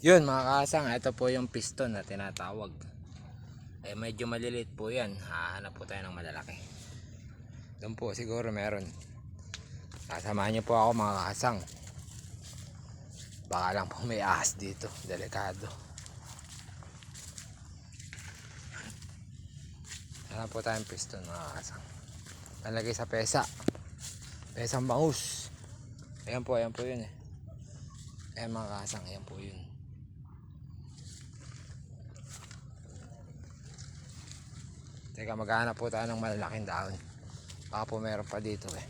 Yun mga kasang, ito po yung piston na tinatawag. Medyo maliliit po yan. Hahanap po tayo ng malalaki. Doon po siguro meron. Sasamahan nyo po ako mga kasang. Baka lang po may ahas dito. Delikado. Hanap po tayong piston mga kasang. Nalagay sa pesa. Pesang bangus. Ayan po yun eh. Ayan mga kasang, ayan po yun. Teka, maghanap po tayo ng malalaking dahon. Baka po meron pa dito eh.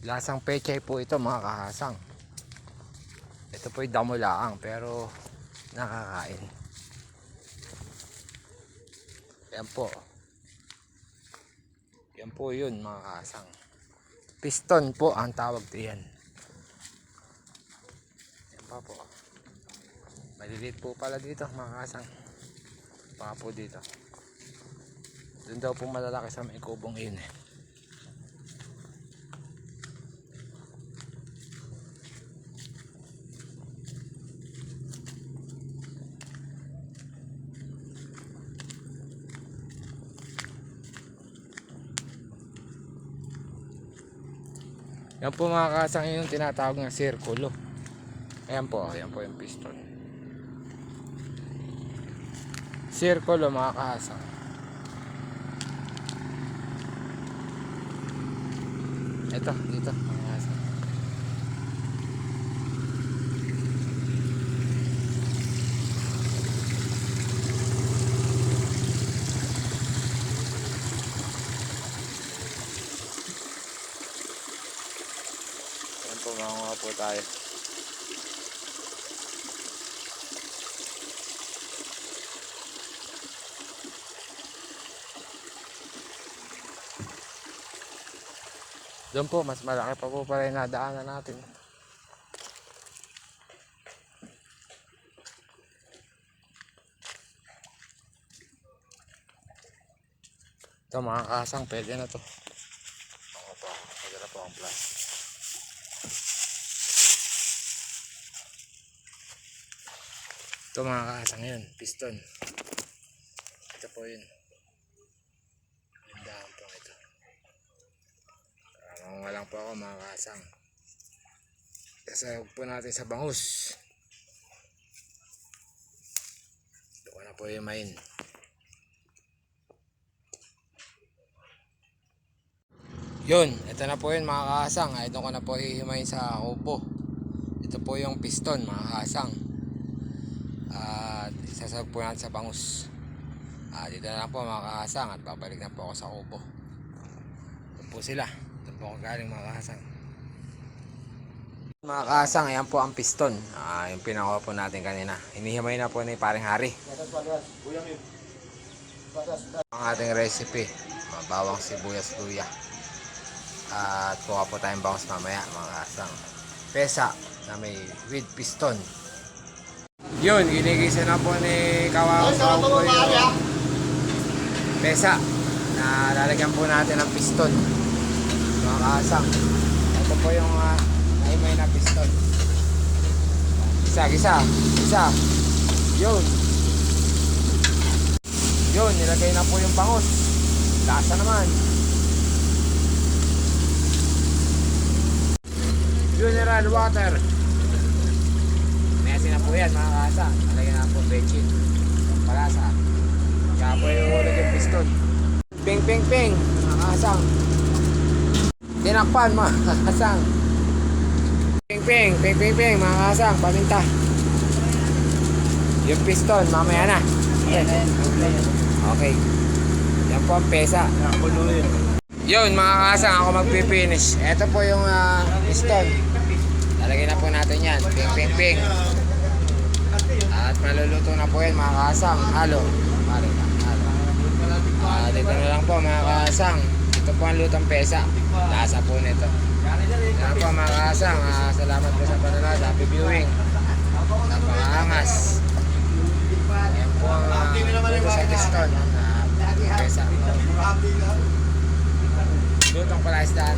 Lasang pechay po ito mga kahasang. Ito po yung damo laang pero nakakain. Yan po. Yan po yun mga kahasang. Piston po ang tawag diyan. Yan pa po. Maliliit po pala dito mga kahasang. Baka po dito. Doon daw po malalaki sa may kubong yun eh. Yan po mga kasang yung tinatawag na sirkulo. Ayan po yung piston. Sirkulo mga kasang. Ito, dito mga kasang. Ayan po mga po tayo. Doon po, mas malaki pa po pala yung nadaanan natin. Ito mga kasang, pwede na to. Ako po, pwede na po ang plus. Ito mga kasang yun, piston. Ito po yun. Yung dahon po ito. Mga lang po ako mga kasang. Kasayog po natin sa bangus. Ito ko na po yung main. Yun, ito na po yun mga kasang. Ito ko na po hihimayin sa kubo. Ito po yung piston mga kasang. At isasayog po natin sa bangus. Dito na lang po mga kasang. At babalik na po ako sa kubo. Ito po sila. Po galing mga kasang. Mga kasang, ayan po ang piston. Yung pinakuha po natin kanina. Hinihimay na po ni Paring Hari. Ang ating recipe, bawang sibuyas luya. At kuha po tayong bangus mamaya mga kasang. Pesa na may with piston. Yun, ginigisa na po ni Kawawang po yung pesa na lalagyan po natin ng piston. Mga kasang, ito po yung naimay na piston. Isa yun, nilagay na po yung bangus. Lasa naman. Mineral water. May asin na po yan mga kasang. Nalagyan na po bechin yung palasa. Kaya po yung ulit yung piston. Ping mga kasang. Tinakpan mga kasang. Ping mga kasang, paminta. Yung piston mamaya na. Okay. Yan po ang pesa. Yun mga kasang, ako magpipinish. Ito po yung piston. Lalagyan na po natin yan. Ping. At maluluto na po yan mga kasang. Halo. Dito na lang po mga kasang. Ito po ang lutang pesa. Lasa po nito. Yan po mga kasang. Salamat po sa panonood. Happy viewing. Napakaangas. Yan po ang luto sa piston. Pesa. Lutang pala isdaan.